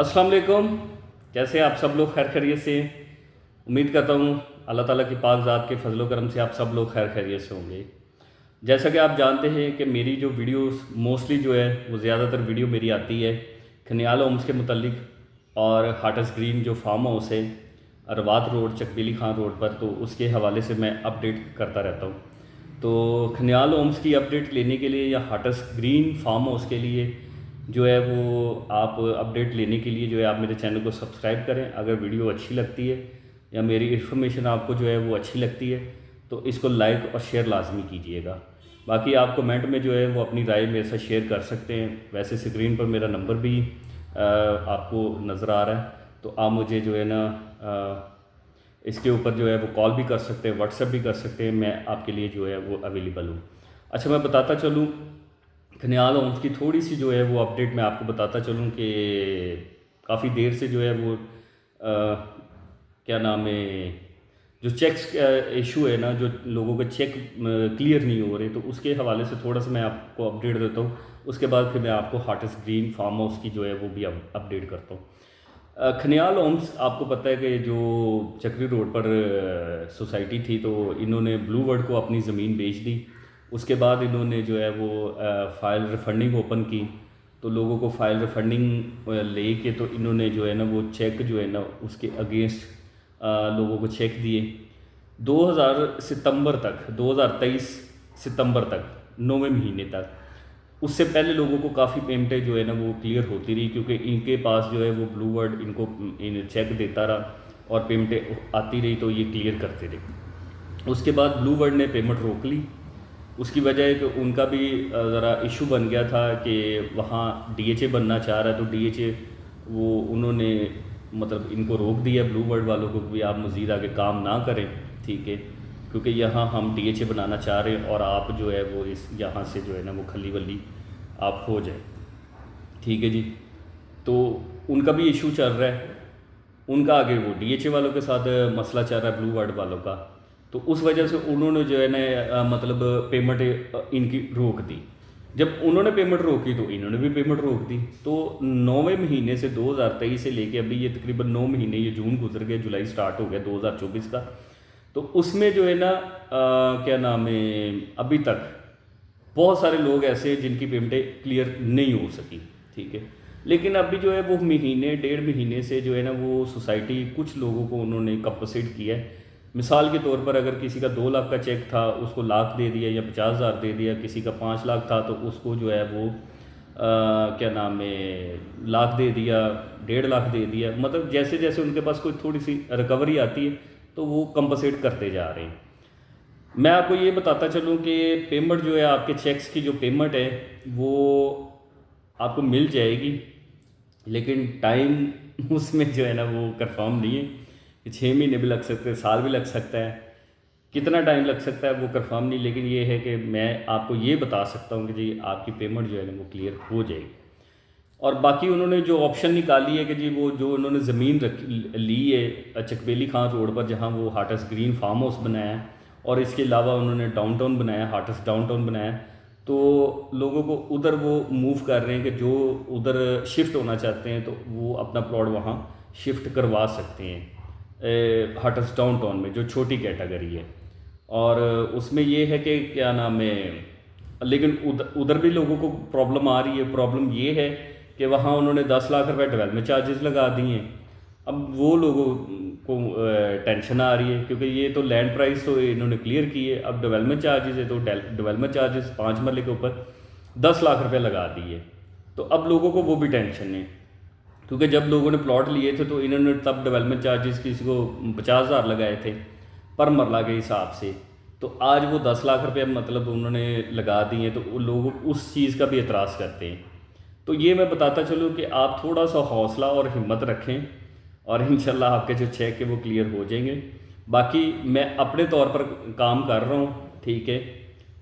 अस्सलाम वालेकुम। कैसे हैं आप सब लोग? खैर खैरियत से? उम्मीद करता हूँ अल्लाह ताला की पाक ज़ात के फजलो करम से आप सब लोग खैर खैरियत से होंगे। जैसा कि आप जानते हैं कि मेरी जो वीडियोस मोस्टली जो है वो ज़्यादातर वीडियो मेरी आती है खनियाल होम्स के मुतल्लिक और हाटस ग्रीन जो फार्म हाउस है रवात रोड चकबीली खान रोड पर, तो उसके हवाले से मैं अपडेट करता रहता हूँ। तो खनियाल होम्स की अपडेट लेने के लिए या हाटस ग्रीन फार्म हाउस के लिए जो है वो आप अपडेट लेने के लिए जो है आप मेरे चैनल को सब्सक्राइब करें। अगर वीडियो अच्छी लगती है या मेरी इन्फॉर्मेशन आपको जो है वो अच्छी लगती है तो इसको लाइक और शेयर लाजमी कीजिएगा। बाकी आप कमेंट में जो है वो अपनी राय मेरे साथ शेयर कर सकते हैं। वैसे स्क्रीन पर मेरा नंबर भी आपको नज़र आ रहा है, तो आप मुझे जो है ना इसके ऊपर जो है वो कॉल भी कर सकते हैं, व्हाट्सएप भी कर सकते हैं। मैं आपके लिए जो है वो अवेलेबल हूँ। अच्छा, मैं बताता चलूँ खनियाल होम्स की थोड़ी सी जो है वो अपडेट मैं आपको बताता चलूँ कि काफ़ी देर से जो है वो क्या नाम है, जो चेक्स इशू है ना, जो लोगों के चेक क्लियर नहीं हो रहे, तो उसके हवाले से थोड़ा सा मैं आपको अपडेट देता हूँ। उसके बाद फिर मैं आपको हाटस ग्रीन फार्म हाउस की जो है वो भी अपडेट करता हूँ। खनियाल होम्स आपको पता है कि जो चक्री रोड पर सोसाइटी थी, तो इन्होंने ब्लू वर्ल्ड को अपनी ज़मीन बेच दी। उसके बाद इन्होंने जो है वो फ़ाइल रिफ़ंडिंग ओपन की, तो लोगों को फ़ाइल रिफ़ंडिंग ले के तो इन्होंने जो है ना वो चेक जो है ना उसके अगेंस्ट लोगों को चेक दिए 2023 सितंबर तक, 9वें महीने तक। उससे पहले लोगों को काफ़ी पेमेंटें जो है ना वो क्लियर होती रही, क्योंकि इनके पास जो है वो ब्लू वर्ड इनको चेक देता रहा और पेमेंटें आती रही, तो ये क्लियर करते रहे। उसके बाद ब्लू वर्ड ने पेमेंट रोक ली। उसकी वजह है कि उनका भी ज़रा इशू बन गया था कि वहाँ डीएचए बनना चाह रहा है, तो डीएचए वो उन्होंने मतलब इनको रोक दिया ब्लू वर्ड वालों को भी आप मज़ीद आगे काम ना करें, ठीक है, क्योंकि यहाँ हम डीएचए बनाना चाह रहे हैं और आप जो है वो इस यहाँ से जो है ना वो खली वली आप हो जाए, ठीक है जी। तो उनका भी इशू चल रहा है, उनका आगे वो डीएचए वालों के साथ मसला चल रहा है ब्लू वर्ड वालों का। तो उस वजह से उन्होंने जो है ना मतलब पेमेंट इनकी रोक दी। जब उन्होंने पेमेंट रोकी तो इन्होंने भी पेमेंट रोक दी। तो 9वें महीने से 2023 से लेके अभी ये तकरीबन 9 महीने, ये जून गुजर गया, जुलाई स्टार्ट हो गया 2024 का। तो उसमें जो है ना क्या नाम है, अभी तक बहुत सारे लोग ऐसे हैं जिनकी पेमेंटें क्लियर नहीं हो सकी, ठीक है। लेकिन अभी जो है वो महीने 1.5 महीने से जो है ना वो सोसाइटी कुछ लोगों को उन्होंने कंपनसेट किया है। मिसाल के तौर पर अगर किसी का 2 लाख का चेक था उसको लाख दे दिया या 50,000 दे दिया, किसी का 5 लाख था तो उसको जो है वो क्या नाम है लाख दे दिया, 1.5 लाख दे दिया। मतलब जैसे जैसे उनके पास कोई थोड़ी सी रिकवरी आती है तो वो कंपनसेट करते जा रहे हैं। मैं आपको ये बताता चलूँ कि पेमेंट जो है आपके चेक्स की जो पेमेंट है वो आपको मिल जाएगी, लेकिन टाइम उसमें जो है ना वो कंफर्म नहीं है कि 6 महीने भी लग सकते हैं, साल भी लग सकता है, कितना टाइम लग सकता है वो कंफर्म नहीं। लेकिन ये है कि मैं आपको ये बता सकता हूँ कि जी आपकी पेमेंट जो है ना वो क्लियर हो जाएगी। और बाकी उन्होंने जो ऑप्शन निकाली है कि जी वो जो उन्होंने ज़मीन ली है चकबेली खान रोड पर जहाँ वो हाटस ग्रीन फार्म हाउस बनाया है, और इसके अलावा उन्होंने डाउनटाउन बनाया, हाटस डाउनटाउन बनाया, तो लोगों को उधर वो मूव कर रहे हैं कि जो उधर शिफ्ट होना चाहते हैं तो वो अपना प्लॉट वहाँ शिफ्ट करवा सकते हैं हाटस डाउनटाउन में, जो छोटी कैटेगरी है। और उसमें ये है कि क्या नाम है, लेकिन उधर भी लोगों को प्रॉब्लम आ रही है। प्रॉब्लम ये है कि वहाँ उन्होंने 10 लाख रुपए डेवलपमेंट चार्जेस लगा दिए हैं। अब वो लोगों को टेंशन आ रही है, क्योंकि ये तो लैंड प्राइस तो इन्होंने क्लियर की है, अब डेवलपमेंट चार्जेस है, तो डेवलपमेंट चार्जेस 5 मरले के ऊपर 10 लाख रुपए लगा दिए। तो अब लोगों को वो भी टेंशन है, क्योंकि जब लोगों ने प्लॉट लिए थे तो इन्होंने तब डेवलपमेंट चार्जेस किसी को 50,000 लगाए थे पर मरला के हिसाब से, तो आज वो 10 लाख रुपये मतलब उन्होंने लगा दिए, तो लोग उस चीज़ का भी एतराज़ करते हैं। तो ये मैं बताता चलूँ कि आप थोड़ा सा हौसला और हिम्मत रखें और इंशाल्लाह आपके जो चेक है वो क्लियर हो जाएंगे। बाकी मैं अपने तौर पर काम कर रहा हूँ, ठीक है।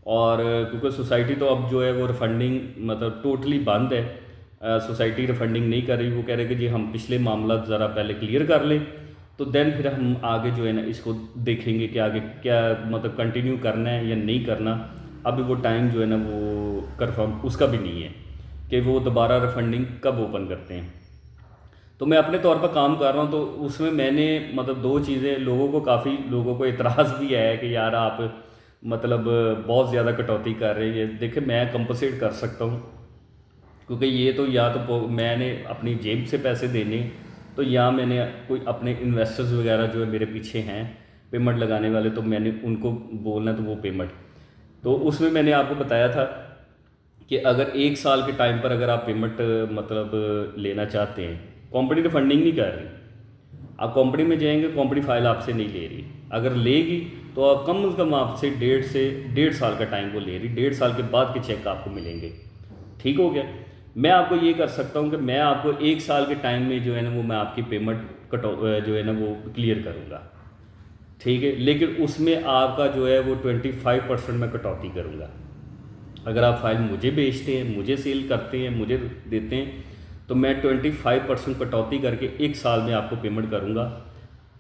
और क्योंकि सोसाइटी तो अब जो है वो रिफंडिंग मतलब टोटली बंद है, सोसाइटी रिफंडिंग नहीं कर रही। वो कह रहे कि जी हम पिछले मामला ज़रा पहले क्लियर कर लें, तो देन फिर हम आगे जो है ना इसको देखेंगे कि आगे क्या मतलब कंटिन्यू करना है या नहीं करना। अभी वो टाइम जो है ना वो कंफर्म उसका भी नहीं है कि वो दोबारा रिफंडिंग कब ओपन करते हैं। तो मैं अपने तौर पर काम कर रहा हूँ, तो उसमें मैंने मतलब दो चीज़ें, लोगों को काफ़ी लोगों को इतराज़ भी है कि यार आप मतलब बहुत ज़्यादा कटौती कर रहे हैं। देखिए मैं कंपनसेट कर सकता हूँ, क्योंकि ये तो या तो मैंने अपनी जेब से पैसे देने, तो या मैंने कोई अपने इन्वेस्टर्स वगैरह जो है मेरे पीछे हैं पेमेंट लगाने वाले, तो मैंने उनको बोलना तो वो पेमेंट। तो उसमें मैंने आपको बताया था कि अगर 1 साल के टाइम पर अगर आप पेमेंट मतलब लेना चाहते हैं, कंपनी तो फंडिंग नहीं कर रही, आप कंपनी में जाएंगे, कंपनी फाइल आपसे नहीं ले रही। अगर लेगी तो आप कम से कम आपसे 1.5 से 1.5 साल का टाइम वो ले रही, 1.5 साल के बाद के चेक आपको मिलेंगे। ठीक हो गया। मैं आपको ये कर सकता हूँ कि मैं आपको 1 साल के टाइम में जो है ना वो मैं आपकी पेमेंट जो है ना वो क्लियर करूँगा। ठीक है, लेकिन उसमें आपका जो है वो 25% मैं कटौती करूँगा। अगर आप फाइल मुझे बेचते हैं, मुझे सेल करते हैं, मुझे देते हैं, तो मैं 25% कटौती करके 1 साल में आपको पेमेंट करूँगा।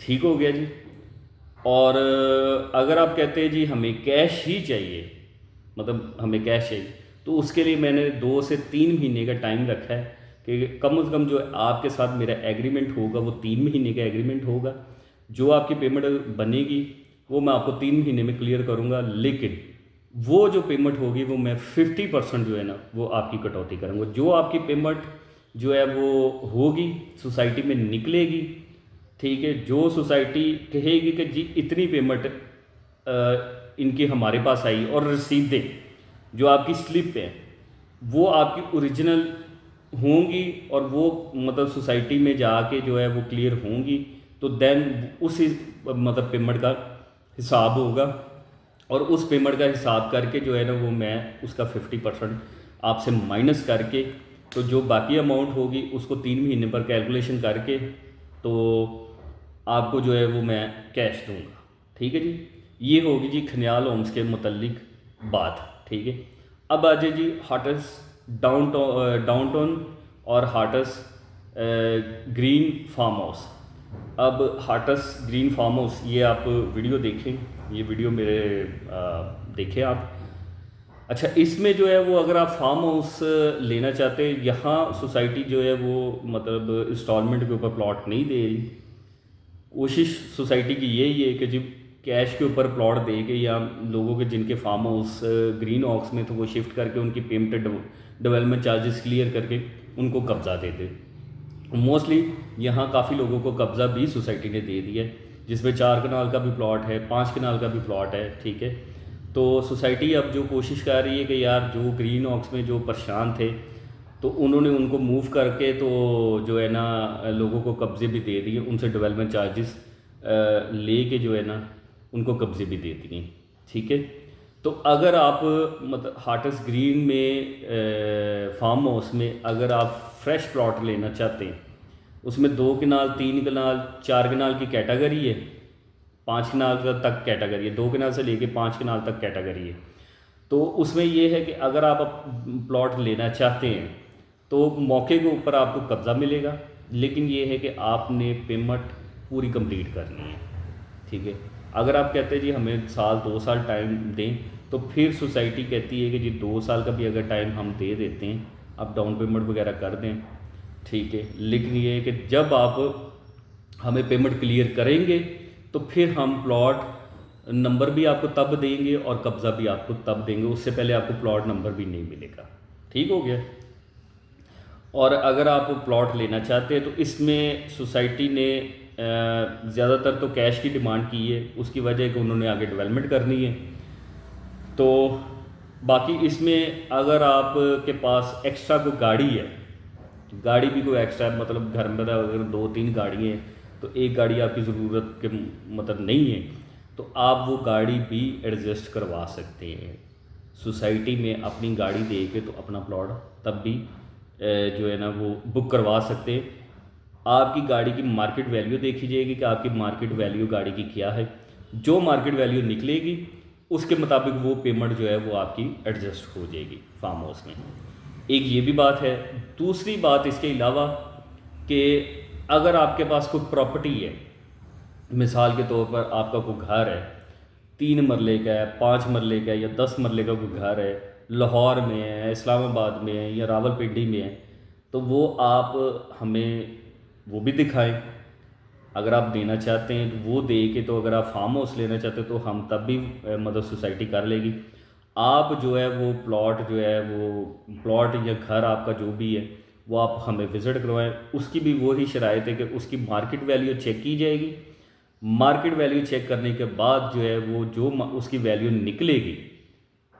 ठीक हो गया जी। और अगर आप कहते हैं जी हमें कैश ही चाहिए, मतलब हमें कैश चाहिए, तो उसके लिए मैंने 2 से 3 महीने का टाइम रखा है कि कम से कम जो आपके साथ मेरा एग्रीमेंट होगा वो 3 महीने का एग्रीमेंट होगा। जो आपकी पेमेंट बनेगी वो मैं आपको 3 महीने में क्लियर करूँगा, लेकिन वो जो पेमेंट होगी वो मैं 50% जो है ना वो आपकी कटौती करूँगा। जो आपकी पेमेंट जो है वो होगी सोसाइटी में निकलेगी। ठीक है, जो सोसाइटी कहेगी कि जी इतनी पेमेंट इनकी हमारे पास आई, और रसीदें जो आपकी स्लिप है वो आपकी ओरिजिनल होंगी, और वो मतलब सोसाइटी में जाके जो है वो क्लियर होंगी, तो देन उस मतलब पेमेंट का हिसाब होगा, और उस पेमेंट का हिसाब करके जो है ना वो मैं उसका 50% आपसे माइनस करके, तो जो बाकी अमाउंट होगी उसको 3 महीने पर कैलकुलेशन करके तो आपको जो है वो मैं कैश दूंगा। ठीक है जी, ये होगी जी खनियाल होम्स के मुतल्लिक बात। ठीक है, अब आ जाए जी हाटस डाउनटाउन और हाटस ग्रीन फार्म हाउस। अब हाटस ग्रीन फार्म हाउस, ये आप वीडियो देखें, ये वीडियो मेरे देखें आप। अच्छा, इसमें जो है वो अगर आप फार्म हाउस लेना चाहते हैं, यहाँ सोसाइटी जो है वो मतलब इंस्टॉलमेंट के ऊपर प्लॉट नहीं दे रही। कोशिश सोसाइटी की यही है कि जब कैश के ऊपर प्लॉट दे के, या लोगों के जिनके फार्म हाउस ग्रीन हाउस में तो वो शिफ्ट करके उनकी पेमेंट डेवलपमेंट चार्जेस क्लियर करके उनको कब्ज़ा दे दे। मोस्टली यहाँ काफ़ी लोगों को कब्ज़ा भी सोसाइटी ने दे दिया है, जिसमें 4 कनाल का भी प्लॉट है, 5 कनाल का भी प्लॉट है। ठीक है, तो सोसाइटी अब जो कोशिश कर रही है कि यार जो ग्रीन हाउस में जो परेशान थे तो उन्होंने उनको मूव करके तो जो है ना लोगों को कब्ज़े भी दे दिए, उनसे डेवलपमेंट चार्जेस ले के जो है ना उनको कब्ज़े भी दे दिए। ठीक है, तो अगर आप मतलब हाटस ग्रीन में फार्म हाउस में अगर आप फ्रेश प्लॉट लेना चाहते हैं, उसमें 2 कनाल, 3 कनाल, 4 कनाल की कैटेगरी है, 5 कनाल तक कैटेगरी है, 2 कनाल से लेके 5 कनाल तक कैटेगरी है। तो उसमें ये है कि अगर आप प्लॉट लेना चाहते हैं तो मौके के ऊपर आपको कब्ज़ा मिलेगा, लेकिन ये है कि आपने पेमेंट पूरी कंप्लीट करनी है। ठीक है, अगर आप कहते हैं जी हमें 1-2 साल टाइम दें, तो फिर सोसाइटी कहती है कि जी 2 साल का भी अगर टाइम हम दे देते हैं, आप डाउन पेमेंट वगैरह कर दें। ठीक है, लेकिन ये है कि जब आप हमें पेमेंट क्लियर करेंगे तो फिर हम प्लॉट नंबर भी आपको तब देंगे और कब्ज़ा भी आपको तब देंगे, उससे पहले आपको प्लॉट नंबर भी नहीं मिलेगा। ठीक हो गया। और अगर आप प्लॉट लेना चाहते हैं तो इसमें सोसाइटी ने ज़्यादातर तो कैश की डिमांड की है, उसकी वजह है कि उन्होंने आगे डेवलपमेंट करनी है। तो बाकी इसमें अगर आपके पास एक्स्ट्रा कोई गाड़ी है, गाड़ी भी कोई एक्स्ट्रा मतलब घर में अगर 2-3 गाड़ी हैं तो एक गाड़ी आपकी ज़रूरत के मतलब नहीं है, तो आप वो गाड़ी भी एडजस्ट करवा सकते हैं सोसाइटी में। अपनी गाड़ी दे के तो अपना प्लॉट तब भी जो है ना वो बुक करवा सकते हैं। आपकी गाड़ी की मार्केट वैल्यू देखी जाएगी कि आपकी मार्केट वैल्यू गाड़ी की क्या है, जो मार्केट वैल्यू निकलेगी उसके मुताबिक वो पेमेंट जो है वो आपकी एडजस्ट हो जाएगी फार्म हाउस में। एक ये भी बात है। दूसरी बात इसके अलावा कि अगर आपके पास कोई प्रॉपर्टी है, मिसाल के तौर पर आपका कोई घर है, 3 मरले का है, 5 मरले का है, या 10 मरले का कोई घर है, लाहौर में है, इस्लामाबाद में है, या रावलपिंडी में है, तो वो आप हमें वो भी दिखाएं। अगर आप देना चाहते हैं तो वो दे के, तो अगर आप फार्म हाउस लेना चाहते हैं तो हम तब भी मदद सोसाइटी कर लेगी। आप जो है वो प्लॉट जो है वो प्लॉट या घर आपका जो भी है वो आप हमें विज़िट करवाएं। उसकी भी वही शराइत है कि उसकी मार्केट वैल्यू चेक की जाएगी। मार्केट वैल्यू चेक करने के बाद जो है वो जो उसकी वैल्यू निकलेगी,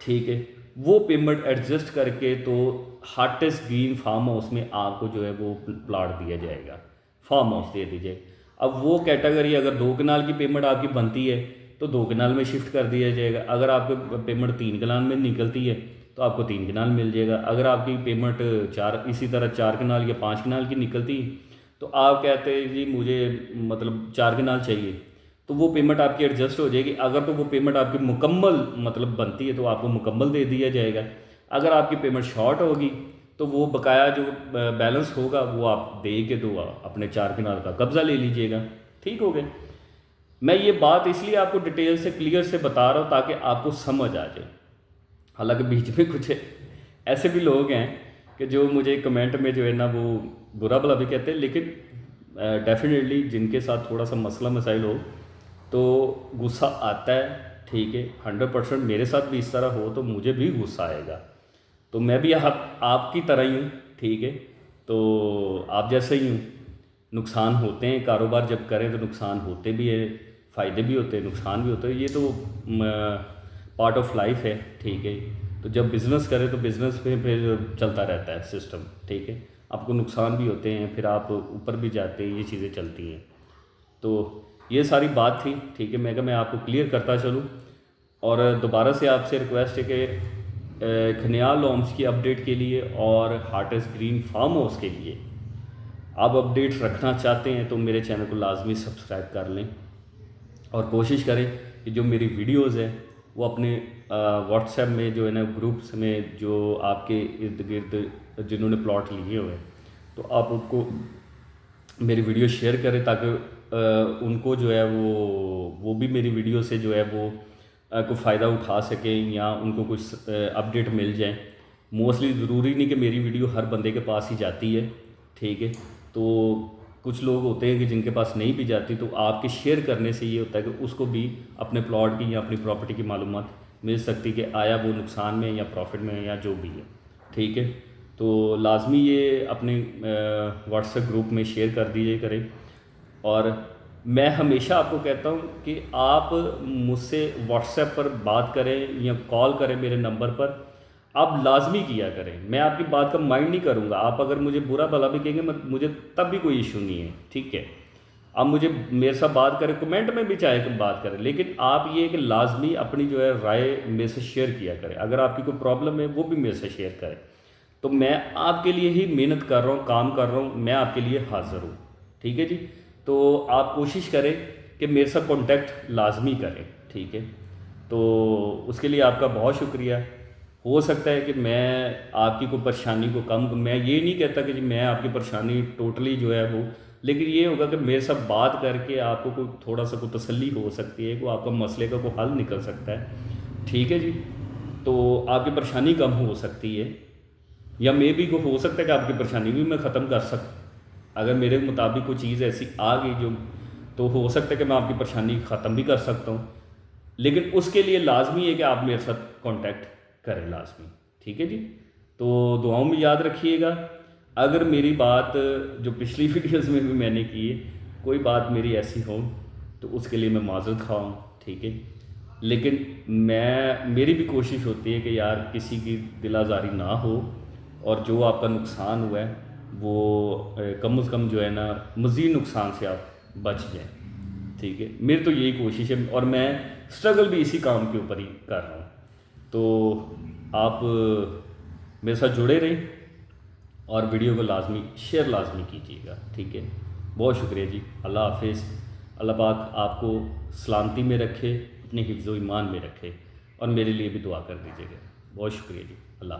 ठीक है, वो पेमेंट एडजस्ट करके तो हार्टेस्ट ग्रीन फार्म हाउस में आपको जो है वो प्लाट दिया जाएगा, फार्म हाउस दे दीजिए। अब वो कैटेगरी अगर 2 कनाल की पेमेंट आपकी बनती है तो 2 कनाल में शिफ्ट कर दिया जाएगा। अगर आपको पेमेंट 3 कनाल में निकलती है तो आपको 3 कनाल मिल जाएगा। अगर आपकी पेमेंट 4 इसी तरह 4 कनाल या 5 कनाल की निकलती है तो आप कहते हैं जी मुझे मतलब 4 कनाल चाहिए, तो वो पेमेंट आपकी एडजस्ट हो जाएगी। अगर तो वो पेमेंट आपकी मुकम्मल मतलब बनती है तो आपको मुकम्मल दे दिया जाएगा। अगर आपकी पेमेंट शॉर्ट होगी तो वो बकाया जो बैलेंस होगा वो आप दे के तो अपने 4 कनाल का कब्ज़ा ले लीजिएगा। ठीक हो गया। मैं ये बात इसलिए आपको डिटेल से क्लियर से बता रहा हूँ ताकि आपको समझ आ जाए। हालांकि बीच में कुछ ऐसे भी लोग हैं कि जो मुझे कमेंट में जो है ना वो बुरा भला भी कहते हैं, लेकिन डेफिनेटली जिनके साथ थोड़ा सा मसला मसाइल हो तो गुस्सा आता है। ठीक है, 100% मेरे साथ भी इस तरह हो तो मुझे भी गुस्सा आएगा। तो मैं भी आपकी तरह ही हूँ। ठीक है, तो आप जैसे ही हूँ। नुकसान होते हैं, कारोबार जब करें तो नुकसान होते भी है, फ़ायदे भी होते हैं, नुकसान भी होते हैं। ये तो पार्ट ऑफ लाइफ है। ठीक है, तो जब बिज़नेस करें तो बिज़नेस में फिर चलता रहता है सिस्टम। ठीक है, आपको नुकसान भी होते हैं, फिर आप ऊपर भी जाते हैं, ये चीज़ें चलती हैं। तो ये सारी बात थी। ठीक है, मैं आपको क्लियर करता चलूँ। और दोबारा से आपसे रिक्वेस्ट है कि खनियाल लॉन्च की अपडेट के लिए और हार्टेस्ट ग्रीन फार्म हाउस के लिए आप अपडेट रखना चाहते हैं तो मेरे चैनल को लाजमी सब्सक्राइब कर लें और कोशिश करें कि जो मेरी वीडियोस हैं वो अपने व्हाट्सएप में जो है ना ग्रुप्स में जो आपके इर्द गिर्द जिन्होंने प्लॉट लिए हुए हैं तो आप उनको मेरी वीडियो शेयर करें ताकि उनको जो है वो भी मेरी वीडियो से जो है वो को फ़ायदा उठा सकें या उनको कुछ अपडेट मिल जाए। मोस्टली ज़रूरी नहीं कि मेरी वीडियो हर बंदे के पास ही जाती है। ठीक है, तो कुछ लोग होते हैं कि जिनके पास नहीं भी जाती, तो आपके शेयर करने से ये होता है कि उसको भी अपने प्लॉट की या अपनी प्रॉपर्टी की मालूमात मिल सकती कि आया वो नुकसान में या प्रॉफिट में या जो भी है। ठीक है, तो लाजमी ये अपने व्हाट्सएप ग्रुप में शेयर कर दीजिए करें। और मैं हमेशा आपको कहता हूँ कि आप मुझसे व्हाट्सएप पर बात करें या कॉल करें मेरे नंबर पर, आप लाजमी किया करें। मैं आपकी बात का माइंड नहीं करूँगा। आप अगर मुझे बुरा भला भी कहेंगे मुझे तब भी कोई इशू नहीं है। ठीक है, आप मुझे मेरे साथ बात करें, कमेंट में भी चाहे कि बात करें, लेकिन आप ये कि लाजमी अपनी जो है राय मेरे से शेयर किया करें। अगर आपकी कोई प्रॉब्लम है वो भी मेरे से शेयर करें। तो मैं आपके लिए ही मेहनत कर रहा हूँ, काम कर रहा हूँ, मैं आपके लिए हाज़िर हूँ। ठीक है जी, तो आप कोशिश करें कि मेरे साथ कांटेक्ट लाजमी करें। ठीक है, तो उसके लिए आपका बहुत शुक्रिया। हो सकता है कि मैं आपकी कोई परेशानी को कम, मैं ये नहीं कहता कि जी मैं आपकी परेशानी टोटली जो है वो, लेकिन ये होगा कि मेरे साथ बात करके आपको कोई थोड़ा सा कोई तसल्ली हो सकती है, कोई आपका मसले का कोई हल निकल सकता है। ठीक है जी, तो आपकी परेशानी कम हो सकती है या मे भी को हो सकता है कि आपकी परेशानी भी मैं ख़त्म कर सकूँ। अगर मेरे मुताबिक कोई चीज़ ऐसी आ गई जो, तो हो सकता है कि मैं आपकी परेशानी ख़त्म भी कर सकता हूँ, लेकिन उसके लिए लाजमी है कि आप मेरे साथ कांटेक्ट करें लाजमी। ठीक है जी, तो दुआओं में याद रखिएगा। अगर मेरी बात जो पिछली वीडियोस में भी मैंने की है, कोई बात मेरी ऐसी हो तो उसके लिए मैं माज़रत ख़्वाह हूँ। ठीक है, लेकिन मेरी भी कोशिश होती है कि यार किसी की दिल आज़ारी ना हो और जो आपका नुकसान हुआ है वो कम से कम जो है ना मज़ीद नुकसान से आप बच जाएं। ठीक है, मेरी तो यही कोशिश है और मैं स्ट्रगल भी इसी काम के ऊपर ही कर रहा हूँ। तो आप मेरे साथ जुड़े रहें और वीडियो को लाजमी शेयर लाजमी कीजिएगा। ठीक है, बहुत शुक्रिया जी। अल्लाह हाफिज़। अल्लाह पाक आपको सलामती में रखे, अपने हिफ्ज़ व ईमान में रखे और मेरे लिए भी दुआ कर दीजिएगा। बहुत शुक्रिया जी। अल्लाह।